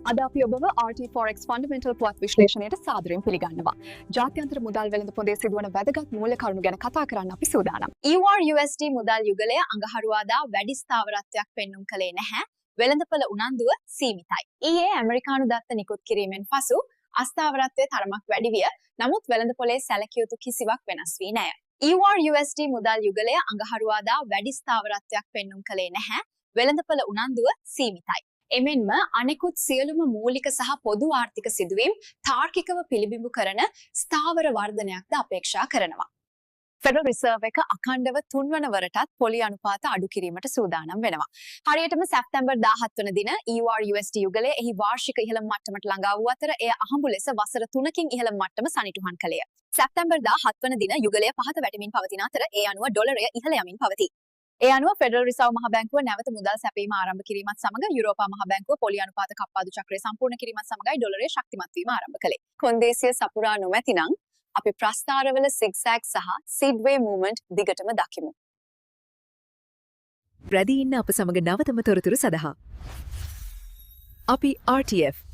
අද අපි ඔබව RT Forex ෆන්ඩමෙන්ටල් පුවත් විශ්ලේෂණයට සාදරයෙන් පිළිගන්නවා. ජාත්‍යන්තර මුදල් වෙළඳ පොලේ සිදුවන වැදගත් මූල්‍ය කරුණු ගැන කතා කරන්න අපි සූදානම්. EUR USD මුදල් යුගලය අඟහරුවාදා වැඩි ස්ථාවරත්වයක් පෙන්눔 කළේ නැහැ. වෙළඳපොළ උනන්දුව සීමිතයි. ඊයේ ඇමරිකානු දත්ත නිකුත් කිරීමෙන් පසු අස්ථාවරත්වයේ තරමක් වැඩි විය. නමුත් වෙළඳපොලේ සැලකිය යුතු කිසිවක් වෙනස් වී නැහැ. EUR USD මුදල් යුගලය අඟහරුවාදා වැඩි ස්ථාවරත්වයක් පෙන්눔 කළේ නැහැ. වෙළඳපොළ උනන්දුව සීමිතයි. එමෙන්ම අනෙකුත් සියලුම මූලික සහ පොදු ආර්ථික සිදුවීම් තාර්කිකව පිළිබිඹු කරන ස්ථාවර වර්ධනයක්ද අපේක්ෂා කරනවා. ෆෙඩරල් රිසර්ව් එක අඛණ්ඩව තුන්වන වරටත් පොලි අනුපාත අඩු කිරීමට සූදානම් වෙනවා. හරියටම සැප්තැම්බර් 17 වන දින EUR USD යුගලය එහි වාර්ෂික ඉහළම මට්ටමට ළඟා වූ අතර එය අහඹු ලෙස වසර 3කින් ඉහළම මට්ටම සනිටුහන් කළේය. සැප්තැම්බර් 17 වන දින යුගලය පහත වැටෙමින් පවතින අතර ඒ අනුව ඩොලරය ඉහළ යමින් පවතී. ඒ අනුව ෆෙඩරල් රිසර්ව් මහ බැංකුව නැවත මුදල් සැපීම ආරම්භ කිරීමත් සමග යුරෝපා මහ බැංකුව පොලි අනුපාත කප්පාදු චක්‍රය සම්පූර්ණ කිරීමත් සමගයි ඩොලරය ශක්තිමත් වීම ආරම්භ කළේ. කොන්දේසිය සපුරා නොමැතිනම් අපි ප්‍රස්ථාරවල සිග්සැග් සහ සිඩ්වේ මූවමන්ට් දිගටම දකිමු. රැඳී ඉන්න අප සමග නවතම තොරතුරු සඳහා අපි RTF